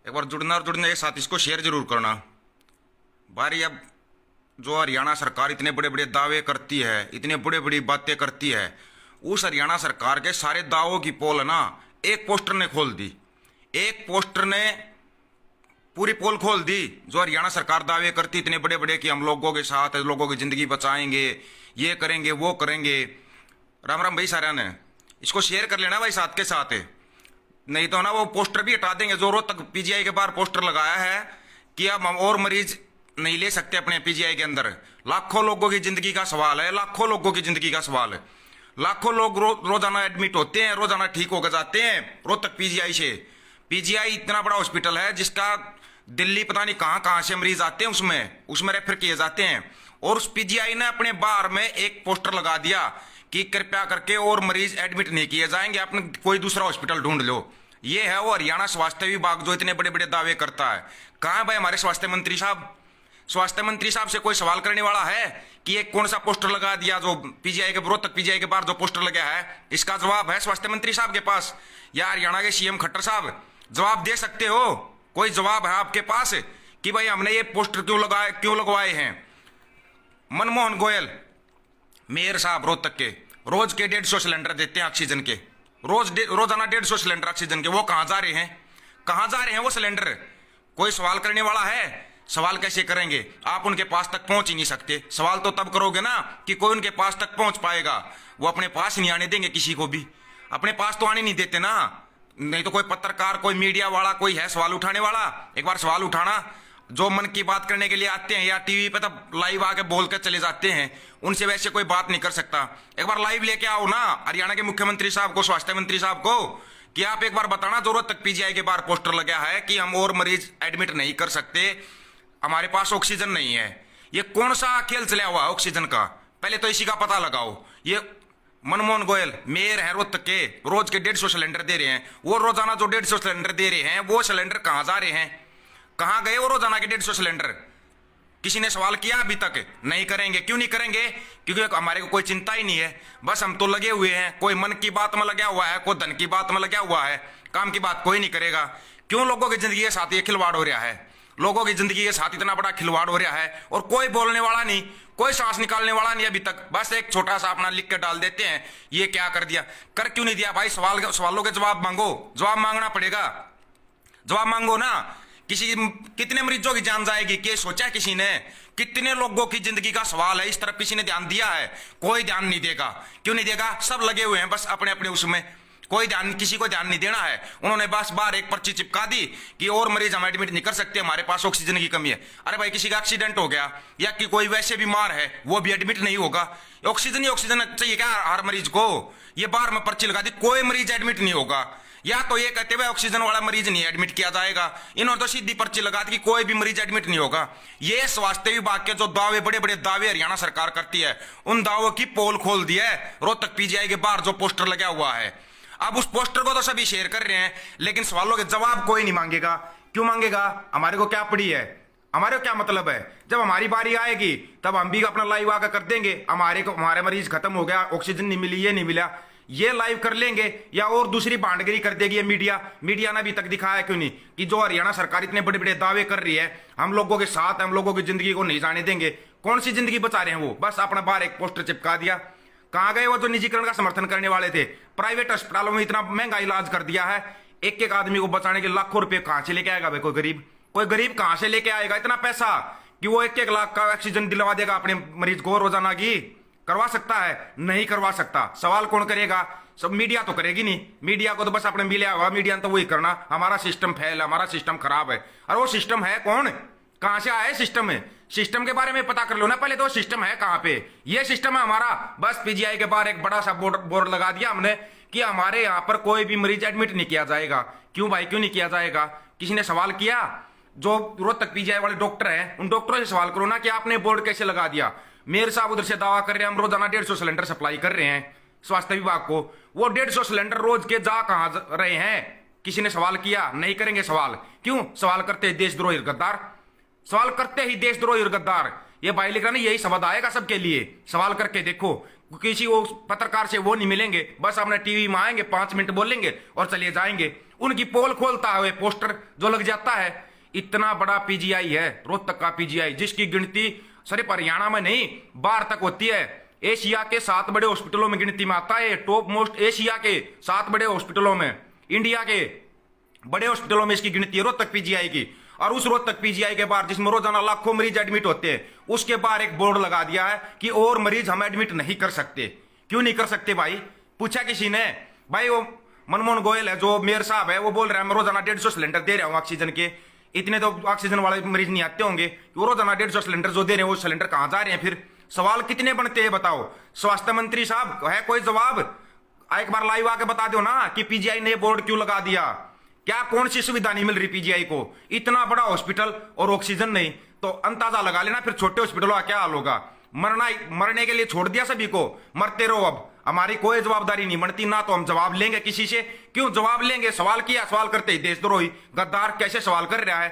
एक बार जुड़ना और जुड़ने के साथ इसको शेयर जरूर करना। बारी अब जो हरियाणा सरकार इतने बड़े बड़े दावे करती है, इतने बड़े बड़ी बातें करती है, उस हरियाणा सरकार के सारे दावों की पोल है ना एक पोस्टर ने खोल दी। एक पोस्टर ने पूरी पोल खोल दी। जो हरियाणा सरकार दावे करती इतने बड़े बड़े कि हम लोगों के साथ है, लोगों की जिंदगी बचाएंगे, ये करेंगे वो करेंगे। राम राम भाई सारा ने इसको शेयर कर लेना भाई साथ के साथ है, नहीं तो ना वो पोस्टर भी हटा देंगे। जो रोहतक पीजीआई के बाहर पोस्टर लगाया है कि अब हम और मरीज नहीं ले सकते अपने पीजीआई के अंदर। लाखों लोगों की जिंदगी का सवाल है, लाखों लोगों की जिंदगी का सवाल है। लाखों लोग रोजाना एडमिट होते हैं, रोजाना ठीक होकर जाते हैं रोहतक पीजीआई से। पीजीआई इतना बड़ा हॉस्पिटल है जिसका दिल्ली पता नहीं कहां कहां से मरीज आते हैं, उसमें रेफर किए जाते हैं। और उस पीजीआई ने अपने बाहर में एक पोस्टर लगा दिया कि कृपया करके और मरीज एडमिट नहीं किए जाएंगे, अपने कोई दूसरा हॉस्पिटल ढूंढ लो। ये है वो हरियाणा स्वास्थ्य विभाग जो इतने बड़े बड़े दावे करता है। कहां है भाई हमारे स्वास्थ्य मंत्री साहब? स्वास्थ्य मंत्री साहब से कोई सवाल करने वाला है कि ये कौन सा पोस्टर लगा दिया जो पीजीआई के रोहतक पीजीआई के बाहर जो पोस्टर लगा है? इसका जवाब है स्वास्थ्य मंत्री साहब के पास या हरियाणा के सीएम खट्टर साहब? जवाब दे सकते हो? कोई जवाब है आपके पास कि भाई हमने ये पोस्टर क्यों लगवाए हैं? मनमोहन गोयल मेयर साहब रोहतक के रोज के 150 सिलेंडर देते हैं ऑक्सीजन के, रोजाना 150 सिलेंडर ऑक्सीजन के। वो कहां जा रहे हैं? कहां जा रहे हैं वो सिलेंडर? कोई सवाल करने वाला है? सवाल कैसे करेंगे? आप उनके पास तक पहुंच ही नहीं सकते। सवाल तो तब करोगे ना कि कोई उनके पास तक पहुंच पाएगा। वो अपने पास नहीं आने देंगे किसी को भी, अपने पास तो आने नहीं देते ना। नहीं तो कोई पत्रकार, कोई मीडिया वाला कोई है सवाल उठाने वाला, एक बार सवाल उठाना। जो मन की बात करने के लिए आते हैं या टीवी पे तब लाइव आके बोल कर चले जाते हैं, उनसे वैसे कोई बात नहीं कर सकता। एक बार लाइव लेके आओ ना हरियाणा के मुख्यमंत्री साहब को, स्वास्थ्य मंत्री साहब को, कि आप एक बार बताना जरूरत तक पीजीआई के बाहर पोस्टर लगा है कि हम और मरीज एडमिट नहीं कर सकते, हमारे पास ऑक्सीजन नहीं है। ये कौन सा खेल चला हुआ है ऑक्सीजन का? पहले तो इसी का पता लगाओ। ये मनमोहन गोयल मेयर है रोहतक के, रोज के 150 सिलेंडर दे रहे हैं। वो रोजाना जो 150 सिलेंडर दे रहे हैं वो सिलेंडर कहां जा रहे हैं? कहां गए वो रोजाना के 150 सिलेंडर? किसी ने सवाल किया अभी तक? नहीं करेंगे। क्यों नहीं करेंगे? क्योंकि हमारे को कोई चिंता ही नहीं है। बस हम तो लगे हुए हैं, कोई मन की बात में लगा हुआ है, कोई धन की बात में लगा हुआ है, काम की बात कोई नहीं करेगा। क्यों लोगों की जिंदगी के साथ ये खिलवाड़ हो रहा है? लोगों की जिंदगी के साथ इतना बड़ा खिलवाड़ हो रहा है और कोई बोलने वाला नहीं, कोई सांस निकालने वाला नहीं अभी तक। बस एक छोटा सा अपना लिख कर डाल देते हैं, ये क्या कर दिया। कर क्यों नहीं दिया भाई? सवालों के जवाब मांगो। जवाब मांगना पड़ेगा, जवाब मांगो ना। कितने मरीजों की जान जाएगी? क्या सोचा किसी ने? कितने लोगों की जिंदगी का सवाल है, इस तरफ किसी ने ध्यान दिया है? कोई ध्यान नहीं देगा। क्यों नहीं देगा? सब लगे हुए हैं बस अपने अपने उसमें, कोई ध्यान, किसी को ध्यान नहीं देना है। उन्होंने बस बाहर एक पर्ची चिपका दी कि और मरीज हम एडमिट नहीं कर सकते, हमारे पास ऑक्सीजन की कमी है। अरे भाई किसी का एक्सीडेंट हो गया या कि कोई वैसे बीमार है, वो भी एडमिट नहीं होगा। ऑक्सीजन ही ऑक्सीजन चाहिए क्या हर मरीज को? ये बाहर में पर्ची लगा दी, कोई मरीज एडमिट नहीं होगा। या तो ये कहते हुए ऑक्सीजन वाला मरीज नहीं एडमिट किया जाएगा, इन्होंने तो सीधी पर्ची लगा दी कि कोई भी मरीज एडमिट नहीं होगा। ये स्वास्थ्य विभाग के जो दावे, बड़े बड़े दावे हरियाणा सरकार करती है, उन दावों की पोल खोल दी है रोहतक पीजीआई के बाहर जो पोस्टर लगा हुआ है। अब उस पोस्टर को तो सभी शेयर कर रहे हैं, लेकिन सवालों के जवाब कोई नहीं मांगेगा। क्यों मांगेगा? हमारे को क्या पड़ी है? हमारे को क्या मतलब है? जब हमारी बारी आएगी तब हम भी अपना लाइव आकर कर देंगे। हमारे मरीज खत्म हो गया, ऑक्सीजन नहीं मिली, ये नहीं मिला, ये लाइव कर लेंगे। या और दूसरी भांडगिरी कर देगी ये मीडिया ने अभी तक दिखाया क्यों नहीं कि जो हरियाणा सरकार इतने बड़े बड़े दावे कर रही है, हम लोगों के साथ, हम लोगों की जिंदगी को नहीं जाने देंगे। कौन सी जिंदगी बचा रहे हैं वो? बस अपना बाहर एक पोस्टर चिपका दिया। कहां गए वो जो निजीकरण का समर्थन करने वाले थे? प्राइवेट अस्पतालों में इतना महंगा इलाज कर दिया है, एक एक आदमी को बचाने के लाखों रुपए कहां से लेके आएगा भाई? कोई गरीब कहां से लेके आएगा इतना पैसा कि वो 1-1 लाख का ऑक्सीजन दिलवा देगा अपने मरीज को रोजाना की? करवा सकता है? नहीं करवा सकता। सवाल कौन करेगा? सब मीडिया तो करेगी नहीं। मीडिया को तो बस अपने मिले हुआ मीडिया तो वही करना, हमारा सिस्टम फेल है, हमारा सिस्टम खराब है। और वो सिस्टम है कौन? कहां से आया है सिस्टम? है सिस्टम के बारे में पता कर लो ना पहले, तो सिस्टम है कहां पे? ये सिस्टम है हमारा। बस पीजीआई के बाहर एक बड़ा सा बोर्ड लगा दिया हमने कि हमारे यहां पर कोई भी मरीज एडमिट नहीं किया जाएगा। क्यों भाई, क्यों नहीं किया जाएगा? किसी ने सवाल किया? जो रोहतक पीजीआई वाले डॉक्टर हैं, उन डॉक्टरों से सवाल करो ना कि आपने बोर्ड कैसे लगा दिया। मेयर साहब उधर से दावा कर रहे हैं हम रोजाना 150 सिलेंडर सप्लाई कर रहे हैं स्वास्थ्य विभाग को। वो 150 सिलेंडर रोज के जा कहां रहे हैं? किसी ने सवाल किया? नहीं करेंगे सवाल। क्यों? सवाल करते ही देशद्रोही और गद्दार, सवाल करते ही देशद्रोही और गद्दार। ये भाई लिख रहा ना, यही शब्द आएगा सबके लिए। सवाल करके देखो, किसी वो पत्रकार से वो नहीं मिलेंगे, बस अपने टीवी में आएंगे, 5 मिनट बोलेंगे और चले जाएंगे। उनकी पोल खोलता हुए पोस्टर जो लग जाता है। इतना बड़ा पीजीआई है, रोहतक का पीजीआई, जिसकी गिनती सिर्फ हरियाणा में नहीं बाहर तक होती है। एशिया के 7 बड़े हॉस्पिटलों में गिनती में आता है, टॉप मोस्ट एशिया के 7 बड़े हॉस्पिटलों में, इंडिया के बड़े हॉस्पिटलों में इसकी गिनती है रोहतक पीजीआई की। और उस रोहतक पीजीआई के बाहर, जिसमें रोजाना लाखों मरीज एडमिट होते हैं, उसके बाहर एक बोर्ड लगा दिया है कि और मरीज हम एडमिट नहीं कर सकते। क्यों नहीं कर सकते भाई? पूछा किसी ने? भाई वो मनमोहन गोयल है जो मेयर साहब है, वो बोल रहा है मैं रोजाना 150 सिलेंडर दे रहा हूं ऑक्सीजन के। इतने तो ऑक्सीजन वाले मरीज नहीं आते होंगे, वो रोजाना 150 सिलेंडर जो दे रहे हैं, वो सिलेंडर कहां जा रहे हैं? फिर सवाल कितने बनते हैं बताओ? स्वास्थ्य मंत्री साहब है कोई जवाब? एक बार लाइव आके बता दो ना कि पीजीआई ने बोर्ड क्यों लगा दिया। क्या कौन सी सुविधा नहीं मिल रही पीजीआई को? इतना बड़ा हॉस्पिटल और ऑक्सीजन नहीं, तो अंदाजा लगा लेना फिर छोटे हॉस्पिटलों का क्या हाल होगा। मरने के लिए छोड़ दिया सभी को, मरते रहो। अब हमारी कोई जवाबदारी नहीं बनती ना, तो हम जवाब लेंगे किसी से। क्यों जवाब लेंगे? सवाल किया, सवाल करते ही देशद्रोही गद्दार कैसे सवाल कर रहा है।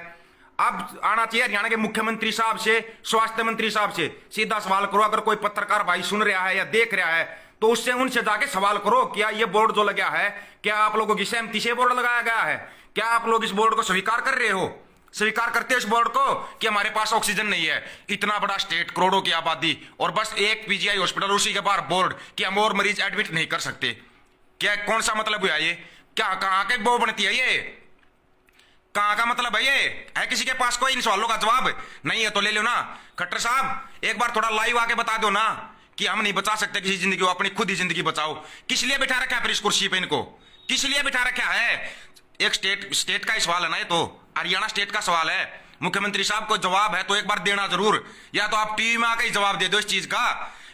अब आना चाहिए हरियाणा के मुख्यमंत्री साहब से, स्वास्थ्य मंत्री साहब से सीधा सवाल करो। अगर कोई पत्रकार भाई सुन रहा है या देख रहा है तो उससे उनसे जाके सवाल करो, क्या ये बोर्ड जो लगा है, क्या आप लोगों की सहमति से बोर्ड लगाया गया है? क्या आप लोग इस बोर्ड को स्वीकार कर रहे हो? स्वीकार करते हो इस बोर्ड को कि हमारे पास ऑक्सीजन नहीं है? इतना बड़ा स्टेट, करोड़ों की आबादी, और बस एक पीजीआई हॉस्पिटल, उसी के बाहर बोर्ड कि हम और मरीज एडमिट नहीं कर सकते। क्या कौन सा मतलब हुआ ये? क्या कहां के वो बनती है ये? कहां का मतलब है ये? है किसी के पास कोई इन सवालों का जवाब? नहीं है तो ले लो ना। खट्टर साहब एक बार थोड़ा लाइव आके बता दो ना कि हम नहीं बचा सकते किसी जिंदगी को, अपनी खुद ही जिंदगी बचाओ। किस लिए बिठा रखा है फिर इस कुर्सी पे इनको? किस लिए बिठा रखा है? एक स्टेट का ही सवाल है ना, ये तो हरियाणा स्टेट का सवाल है। मुख्यमंत्री साहब को जवाब है तो एक बार देना जरूर, या तो आप टीवी में आके ही जवाब दे दो इस चीज का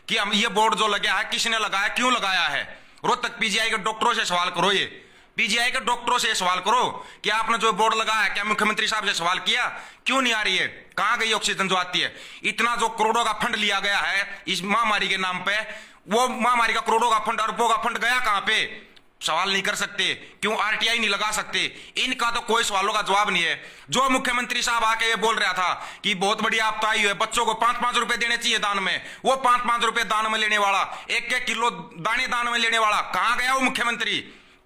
कि हम ये बोर्ड जो लगा है किसने लगाया, क्यों लगाया है। रोहतक पीजीआई के डॉक्टरों से सवाल करो, ये पीजीआई के डॉक्टरों से सवाल करो कि आपने जो बोर्ड लगाया है, क्या मुख्यमंत्री साहब से सवाल किया? क्यों नहीं आ रही है? कहां गई ऑक्सीजन जो आती है? इतना जो करोड़ों का फंड लिया गया है इस महामारी के नाम पे, वो महामारी का करोड़ों का फंड, अरबों का फंड गया कहां पे? सवाल नहीं कर सकते। क्यों आरटीआई नहीं लगा सकते? इनका तो कोई सवालों का जवाब नहीं है। जो मुख्यमंत्री साहब आके ये बोल रहा था कि बहुत बड़ी आपदा आई है, बच्चों को 5-5 रुपए देने चाहिए दान में, वो 5-5 रुपए दान में लेने वाला, 1-1 किलो दाने दान में लेने वाला, कहां गया वो मुख्यमंत्री?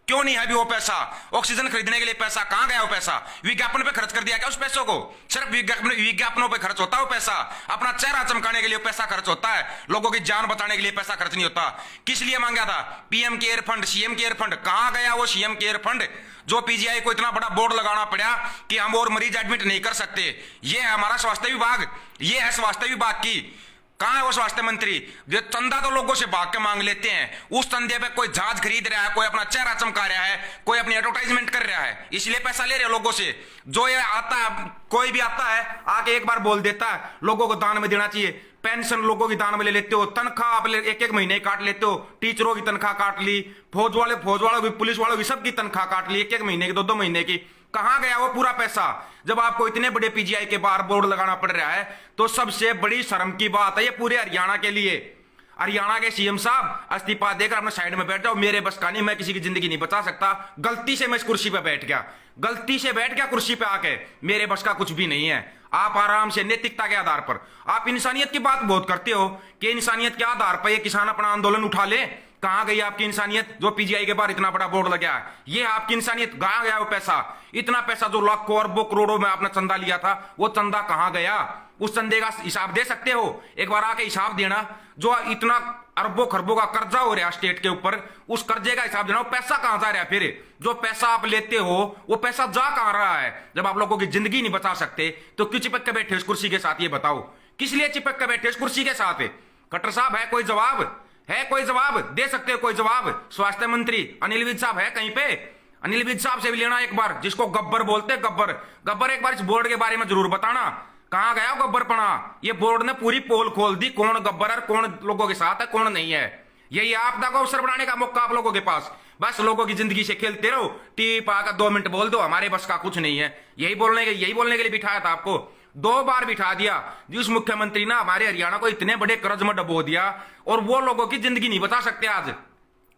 क्यों नहीं है अभी वो पैसा? ऑक्सीजन खरीदने के लिए पैसा कहां गया? वो पैसा विज्ञापन पे खर्च कर दिया क्या? उस पैसों को सिर्फ विज्ञापनों पे खर्च होता है वो पैसा। अपना चेहरा चमकाने के लिए पैसा खर्च होता है, लोगों की जान बचाने के लिए पैसा खर्च नहीं होता। किस लिए मांगा था? PM care fund, CM care fund, कहां गया वो सीएम केयर फंड जो पीजीआई को इतना बड़ा बोर्ड लगाना पड़ा कि हम और मरीज एडमिट नहीं कर सकते? ये है हमारा स्वास्थ्य विभाग, ये है स्वास्थ्य विभाग की। कहां है वो स्वास्थ्य मंत्री? जो चंदा तो लोगों से भाग के मांग लेते हैं, उस चंदे पे कोई जहाज खरीद रहा है, कोई अपना चेहरा चमका रहा है, कोई अपनी एडवर्टाइजमेंट कर रहा है, इसलिए पैसा ले रहे हैं लोगों से। जो ये आता है, कोई भी आता है आके एक बार बोल देता है लोगों को दान में देना चाहिए। पेंशन लोगों की दान में ले लेते हो, तनख्वाह आप 1-1 महीने काट लेते हो, टीचरों की तनख्वाह काट ली, फौज वालों की, पुलिस वालों की, सबकी तनख्वाह काट ली 1-1 महीने की, 2-2 महीने की। कहां गया वो पूरा पैसा? जब आपको इतने बड़े पीजीआई के बाहर बोर्ड लगाना पड़ रहा है तो सबसे बड़ी शर्म की बात है ये पूरे हरियाणा के लिए। हरियाणा के सीएम साहब अस्तीफा देकर अपने साइड में बैठ जाओ, मेरे बस का नहीं, मैं किसी की जिंदगी नहीं बचा सकता, गलती से मैं इस कुर्सी पे बैठ गया, गलती से बैठ गया कुर्सी पे आके, मेरे बस का कुछ भी नहीं है। आप आराम से नैतिकता के आधार पर, आप इंसानियत की बात बहुत करते हो कि इंसानियत के आधार पर ये किसान अपना आंदोलन उठा ले। कहां गई आपकी इंसानियत जो पीजीआई के बाहर इतना बड़ा बोर्ड लगा है? ये आपकी इंसानियत? कहां गया वो पैसा? इतना पैसा जो लाखों अरबों करोड़ों में आपने चंदा लिया था, वो चंदा कहां गया? उस चंदे का हिसाब दे सकते हो? एक बार आके हिसाब देना। जो इतना अरबों खरबों का कर्जा हो रहा है स्टेट के ऊपर, उस कर्जे का हिसाब देना। वो पैसा कहां जा रहा है? फिर जो पैसा आप लेते हो वो पैसा जा कहां रहा है? जब आप लोगों की जिंदगी नहीं बचा सकते तो क्यों चिपक के बैठे उस कुर्सी के साथ? ये बताओ किस लिए चिपक के बैठे उस कुर्सी के साथ? खट्टर साहब है कोई जवाब? है कोई जवाब? दे सकते हो कोई जवाब? स्वास्थ्य मंत्री अनिल विज साहब है कहीं पे? अनिल विज साहब से भी लेना एक बार, जिसको गब्बर बोलते हैं, गब्बर। गब्बर एक बार इस बोर्ड के बारे में जरूर बताना, कहां गया गब्बर पना? ये बोर्ड ने पूरी पोल खोल दी, कौन गब्बर है, कौन लोगों के साथ है, कौन नहीं है। यही आपदा को अवसर बनाने का मौका आप लोगों के पास। बस लोगों की जिंदगी से खेलते रहो, टीवी पर आकर 2 मिनट बोल दो हमारे बस का कुछ नहीं है। यही बोलने के लिए बिठाया था आपको, 2 बार बिठा दिया। जिस मुख्यमंत्री ने हमारे हरियाणा को इतने बड़े कर्ज में डबो दिया और वो लोगों की जिंदगी नहीं बचा सकते आज।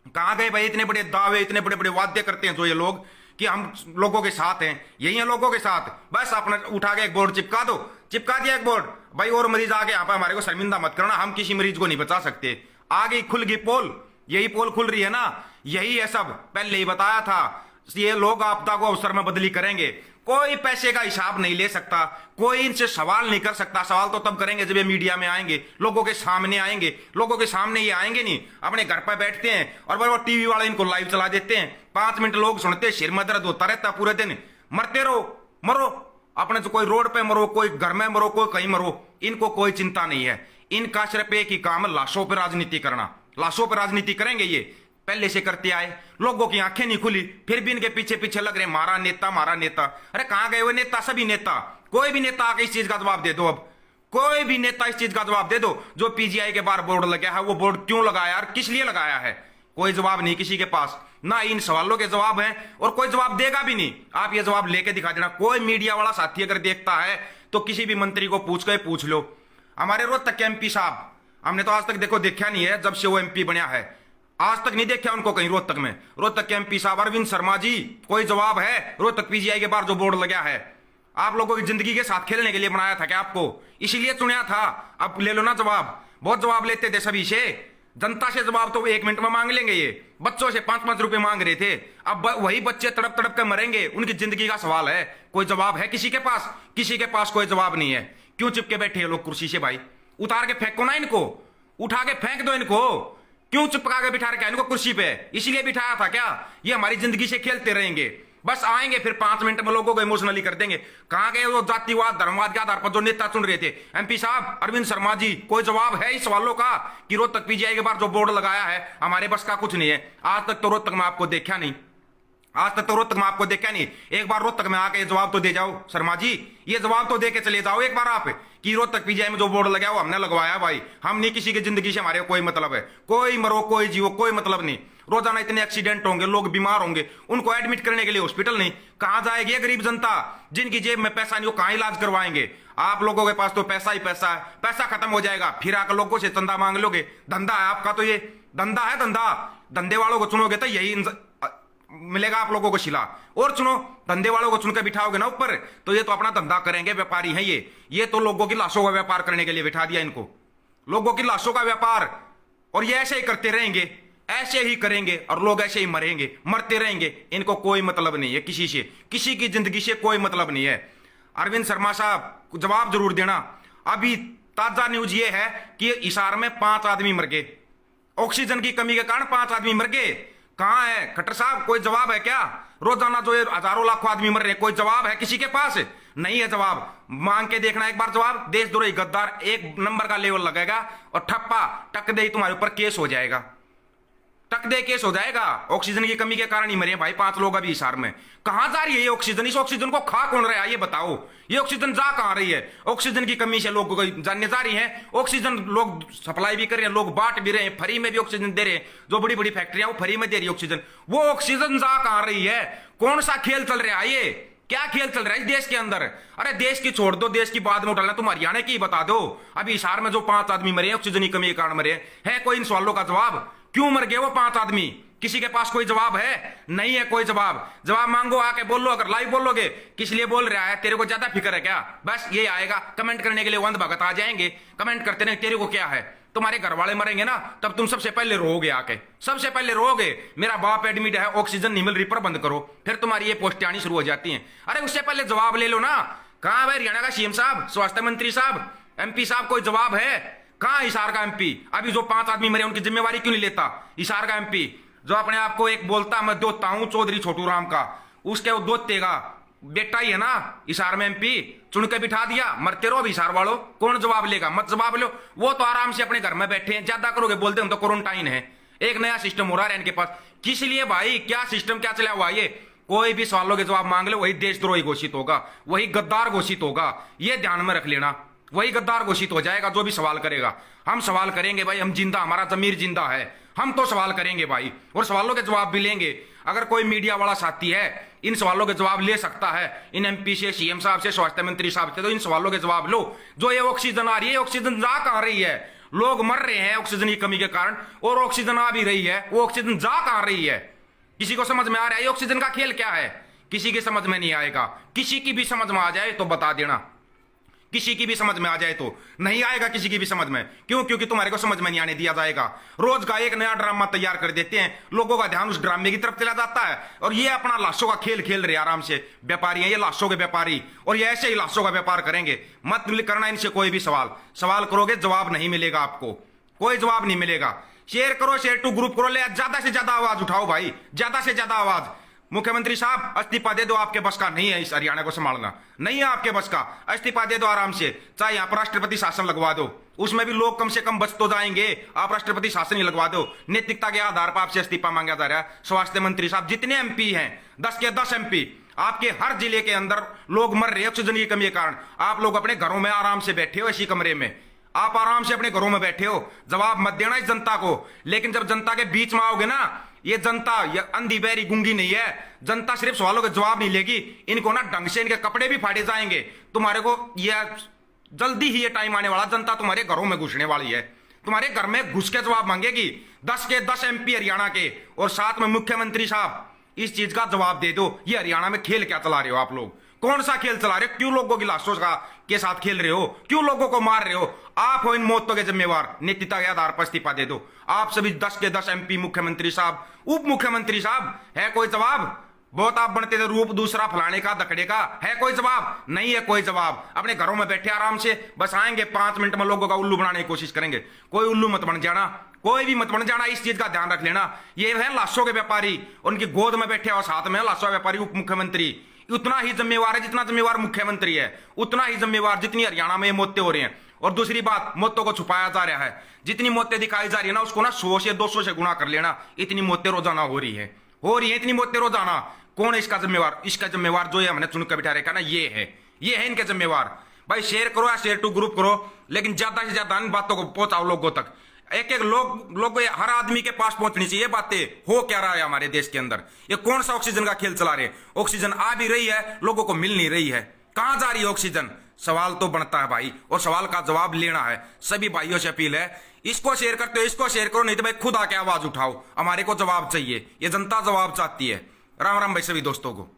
कहां गए भाई? इतने बड़े दावे, इतने बड़े बड़े वादे करते हैं जो ये लोग कि हम लोगों के साथ हैं, यही है लोगों के साथ। बस अपना उठा के एक बोर्ड चिपका दो, चिपका दिया एक बोर्ड, भाई और मरीज आके यहाँ पे हमारे को शर्मिंदा मत करना, हम किसी मरीज को नहीं बचा सकते। आ गई, खुल गई पोल, यही पोल खुल रही है ना, यही है सब, पहले ही बताया था। ये लोग आपदा को अवसर में बदली करेंगे, कोई पैसे का हिसाब नहीं ले सकता, कोई इनसे सवाल नहीं कर सकता। सवाल तो तब करेंगे जब ये मीडिया में आएंगे, लोगों के सामने आएंगे। लोगों के सामने ये आएंगे नहीं, अपने घर पर बैठते हैं और वो टीवी वाले इनको लाइव चला देते हैं। 5 मिनट लोग सुनते, सिर में दर्द होता रहता पूरे दिन। मरते रहो, मरो, अपने तो कोई रोड पे मरो, कोई घर में मरो, कोई कहीं मरो, इनको कोई चिंता नहीं है। इनका सिर्फ एक ही काम है, लाशों पर राजनीति करना। लाशों पर राजनीति करेंगे ये, पहले से करते आए। लोगों की आंखें नहीं खुली, फिर भी इनके पीछे पीछे लग रहे मारा नेता, मारा नेता। अरे कहां गए वो नेता? सभी नेता, कोई भी नेता आके इस चीज का जवाब दे दो। अब कोई भी नेता इस चीज का जवाब दे दो, जो पीजीआई के बाहर बोर्ड लगा है, वो बोर्ड क्यों लगाया और किस लिए लगाया है? कोई जवाब नहीं किसी के पास, ना इन सवालों के जवाब हैं और कोई जवाब देगा भी नहीं। आप ये जवाब लेके दिखा देना। कोई मीडिया वाला साथी अगर देखता है तो किसी भी मंत्री को पूछ के पूछ लो। हमारे रोहतक के एमपी साहब, हमने तो आज तक देखो देखा नहीं है, जब से वो एमपी बना है आज तक नहीं देखा उनको कहीं रोहतक में। रोहतक के एमपी साहब अरविंद शर्मा जी, कोई जवाब है? रोहतक पीजीआई के बाहर जो बोर्ड लगा है, आप लोगों की जिंदगी के साथ खेलने के लिए बनाया था क्या आपको? इसीलिए चुना था। अब ले लो ना जवाब। बहुत जवाब लेते थे सभी से, जनता से जवाब तो 1 मिनट में मांग लेंगे। ये बच्चों से 5-5 रुपए मांग रहे थे, अब वही बच्चे तड़प तड़प कर मरेंगे। उनकी जिंदगी का सवाल है, कोई जवाब है किसी के पास? किसी के पास कोई जवाब नहीं है। क्यों चिपके बैठे हैं लोग कुर्सी से? भाई उतार के फेंको ना इनको, उठा के फेंक दो इनको। क्यों चिपका के बिठा रखा है इनको कुर्सी पे? इसलिए बिठाया था क्या? ये हमारी जिंदगी से खेलते रहेंगे, बस आएंगे फिर 5 मिनट में लोगों को इमोशनली कर देंगे। कहां गए वो जातिवाद धर्मवाद के आधार पर जो नेता चुन रहे थे? एमपी साहब अरविंद शर्मा जी, कोई जवाब है इस सवालों का कि रोहतक पीजीआई के बाहर जो बोर्ड लगाया है हमारे बस का कुछ नहीं है? आज तक तो रोहतक में आपको देखा नहीं, आज तक तो रोहतक में आपको देखा नहीं। एक बार रोहतक में आके जवाब तो दे जाओ शर्मा जी, ये जवाब तो दे के चले जाओ एक बार आप कि रोहतक पीजीआई में जो बोर्ड लगा वो हमने लगवाया। भाई हम नहीं, किसी की जिंदगी से हमारे कोई मतलब है। कोई मरो कोई जीवो, कोई मतलब नहीं। रोजाना इतने एक्सीडेंट होंगे, लोग बीमार होंगे, उनको एडमिट करने के लिए हॉस्पिटल नहीं। कहां जाएगी गरीब जनता जिनकी जेब में पैसा नहीं, वो कहां इलाज करवाएंगे? आप लोगों के पास तो पैसा ही पैसा है, पैसा खत्म हो जाएगा फिर आकर लोगों से चंदा मांग लोगे। धंधा है आपका, तो ये धंधा है, धंधा। धंधे वालों को चुनोगे तो यही मिलेगा आप लोगों को शिला। और चुनो, धंधे वालों को चुनकर बिठाओगे ना ऊपर, तो ये तो अपना धंधा करेंगे, व्यापारी है ये तो लोगों की लाशों का व्यापार करने के लिए बिठा दिया इनको, लोगों की लाशों का व्यापार। और ये ऐसे ही करते रहेंगे, ऐसे ही करेंगे और लोग ऐसे ही मरेंगे, मरते रहेंगे। इनको कोई मतलब नहीं है किसी से, किसी की जिंदगी से कोई मतलब नहीं है। अरविंद शर्मा साहब जवाब जरूर देना। अभी ताजा न्यूज ये है कि हिसार में 5 आदमी मर गए, ऑक्सीजन की कमी के कारण 5 आदमी मर गए। कहां है खट्टर साहब? कोई जवाब है क्या? रोजाना जो हजारों लाखों आदमी मर रहे हैं, कोई जवाब है किसी के पास? नहीं है जवाब। मांग के देखना एक बार जवाब। देशद्रोही गद्दार 1 नंबर का लेवल लगेगा और ठप्पा टक दे तुम्हारे ऊपर केस हो जाएगा, टक दे केस हो जाएगा। ऑक्सीजन की कमी के कारण ही मरे भाई 5 लोग अभी हिसार में। कहां जा रही है ये ऑक्सीजन? इस ऑक्सीजन को खा कौन रहा है ये बताओ? ये ऑक्सीजन जा कहां रही है? ऑक्सीजन की कमी से लोग जानने जा रही है। ऑक्सीजन लोग सप्लाई भी कर रहे हैं, लोग बांट भी रहे हैं, फ्री में भी ऑक्सीजन दे रहे हैं। जो बड़ी बड़ी फैक्ट्रियां वो फ्री में दे रही है ऑक्सीजन। वो ऑक्सीजन जा कहां रही है? कौन सा खेल चल रहा है ये? क्या खेल चल रहा है इस देश के अंदर? अरे देश की छोड़ दो, देश की बाद में उठाना, तुम हरियाणा की बता दो। अभी हिसार में जो 5 आदमी मरे हैं ऑक्सीजन की कमी के कारण मरे हैं, कोई इन सवालों का जवाब? क्यों मर गए वो 5 आदमी? किसी के पास कोई जवाब है? नहीं है कोई जवाब। जवाब मांगो, आके बोलो। अगर लाइव बोलोगे किस लिए बोल रहा है, तेरे को ज्यादा फिक्र है क्या? बस ये आएगा कमेंट करने के लिए, वंद भगत आ जाएंगे कमेंट करते रहे, तेरे को क्या है? तुम्हारे घर वाले मरेंगे ना, तब तुम सबसे पहले रोओगे, आके सबसे पहले रोओगे मेरा बाप एडमिट है, ऑक्सीजन नहीं मिल रही, प्रबंध करो। फिर तुम्हारी ये पोस्टें आनी शुरू हो जाती हैं। अरे उससे पहले जवाब ले लो ना। कहां है हरियाणा का सीएम साहब, स्वास्थ्य मंत्री साहब, एमपी साहब? कोई जवाब है? कहां हिसार का एमपी? अभी जो 5 आदमी मरे उनकी जिम्मेवारी क्यों नहीं लेता हिसार का एमपी? जो अपने आप को एक बोलता मैं दोता हूं चौधरी छोटू राम का, उसके वो दोते का बेटा ही है ना हिसार में एमपी, चुन के बिठा दिया। मरते रहो हिसार वालों, कौन जवाब लेगा? मत जवाब लो, वो तो आराम से अपने घर में बैठे हैं। ज्यादा करोगे बोलते हम तो क्वारंटाइन है। एक नया सिस्टम हो रहा है इनके पास। किस लिए भाई? क्या सिस्टम क्या चला हुआ ये? कोई भी सवालों के जवाब मांग लो वही देशद्रोही घोषित होगा, वही गद्दार घोषित होगा। ये ध्यान में रख लेना, वही गद्दार घोषित हो जाएगा जो भी सवाल करेगा। हम सवाल करेंगे भाई, हम जिंदा, हमारा जमीर जिंदा है, हम तो सवाल करेंगे भाई, और सवालों के जवाब भी लेंगे। अगर कोई मीडिया वाला साथी है इन सवालों के जवाब ले सकता है, इन एमपी से, सीएम साहब से, स्वास्थ्य मंत्री साहब से, तो इन सवालों के जवाब लो। जो ये ऑक्सीजन आ रही है, ऑक्सीजन जा कहां रही है? लोग मर रहे हैं ऑक्सीजन की कमी के कारण, और ऑक्सीजन आ भी रही है, वो ऑक्सीजन जा कहां रही है? किसी को समझ में आ रहा है ये ऑक्सीजन का खेल क्या है? किसी की समझ में नहीं आएगा। किसी की भी समझ में आ जाए तो बता देना। किसी की भी समझ में आ जाए तो। नहीं आएगा किसी की भी समझ में। क्यों? क्योंकि तुम्हारे को समझ में नहीं आने दिया जाएगा। रोज का एक नया ड्रामा तैयार कर देते हैं, लोगों का ध्यान उस ड्रामे की तरफ चला जाता है और ये अपना लाशों का खेल खेल रहे आराम से। व्यापारी हैं ये, लाशों के व्यापारी, और ये ऐसे ही लाशों का व्यापार करेंगे। मत करना इनसे कोई भी सवाल करोगे जवाब नहीं मिलेगा आपको, कोई जवाब नहीं मिलेगा। शेयर करो, शेयर टू ग्रुप करो, ले ज्यादा से ज्यादा आवाज उठाओ भाई, ज्यादा से ज्यादा आवाज। मुख्यमंत्री साहब इस्तीफा दे दो, आपके बस का नहीं है इस हरियाणा को संभालना, नहीं है आपके बस का। इस्तीफा दे दो आराम से, चाहे यहां पर राष्ट्रपति शासन लगवा दो, उसमें भी लोग कम से कम बच तो जाएंगे। आप राष्ट्रपति शासन ही लगवा दो। नैतिकता के आधार पर आपसे इस्तीफा मांगा जा रहा है। स्वास्थ्य मंत्री साहब, जितने एमपी हैं 10 के 10 एमपी, आपके हर जिले के अंदर लोग मर रहे हैं ऑक्सीजन की कमी के कारण। आप लोग अपने घरों में आराम से बैठे हो, इसी कमरे में आप आराम से अपने घरों में बैठे हो। जवाब मत देना इस जनता को। लेकिन जब जनता के बीच में आओगे ना, ये जनता ये अंधी बहरी गूंगी नहीं है। जनता सिर्फ सवालों के जवाब नहीं लेगी, इनको ना ढंग से इनके कपड़े भी फाड़े जाएंगे। तुम्हारे को ये जल्दी ही ये टाइम आने वाला, जनता तुम्हारे घरों में घुसने वाली है, तुम्हारे घर में घुस के जवाब मांगेगी। 10 के 10 एमपी हरियाणा के, और साथ में मुख्यमंत्री साहब, इस चीज का जवाब दे दो। ये हरियाणा में खेल क्या चला रहे हो आप लोग? कौन सा खेल चला रहे हो? क्यों लोगों की लाशों का के साथ खेल रहे हो? क्यों लोगों को मार रहे हो? आप हो इन मौतों के जिम्मेवार। नैतिकता के आधार पर इस्तीफा दे दो। आप सभी 10 के 10 एमपी, मुख्यमंत्री साहब, उप मुख्यमंत्री साहब, है कोई जवाब? बहुत आप बनते थे रूप दूसरा, फलाने का दकड़े का, है कोई जवाब? नहीं है कोई जवाब। अपने घरों में बैठे आराम से, बस आएंगे 5 मिनट में लोगों का उल्लू बनाने की कोशिश करेंगे। कोई उल्लू मत बन जाना, कोई भी मत बन जाना, इस चीज का ध्यान रख लेना। ये है लाशों के व्यापारी, उनकी गोद में बैठे और साथ में लाशों के व्यापारी उप मुख्यमंत्री। उतना ही जिम्मेवार है जितना जिम्मेवार मुख्यमंत्री है, उतना ही जिम्मेवार जितनी हरियाणा में मौतें हो रही हैं। और दूसरी बात, मौतों को छुपाया जा रहा है। जितनी मौतें दिखाई जा रही है ना, उसको ना 100 से 200 से गुना कर लेना। इतनी मौतें रोजाना हो रही है इतनी मौतें रोजाना। कौन है इसका जिम्मेवार? इसका जिम्मेवार जो है हमने चुन कर बिठा रखा ना, ये है इनके जिम्मेवार। भाई शेयर करो या शेयर टू ग्रुप करो, लेकिन ज्यादा से ज्यादा इन बातों को पहुंचाओ लोगों तक। एक एक लोग हर आदमी के पास पहुंचनी चाहिए बातें। हो क्या रहा है हमारे देश के अंदर? ये कौन सा ऑक्सीजन का खेल चला रहे हैं? ऑक्सीजन आ भी रही है, लोगों को मिल नहीं रही है। कहां जा रही है ऑक्सीजन? सवाल तो बनता है भाई, और सवाल का जवाब लेना है। सभी भाइयों से अपील है, इसको शेयर करते हो इसको शेयर करो, नहीं तो भाई खुद आके आवाज उठाओ। हमारे को जवाब चाहिए, ये जनता जवाब चाहती है। राम राम भाई सभी दोस्तों को।